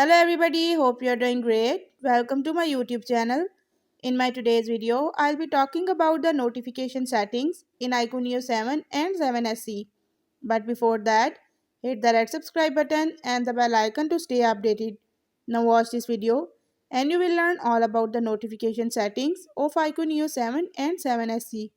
Hello everybody, hope you are doing great. Welcome to my YouTube channel. In my today's video, I'll be talking about the notification settings in IQOO 7 and 7SE. But before that, hit the red subscribe button and the bell icon to stay updated. Now watch this video and you will learn all about the notification settings of IQOO 7 and 7SE.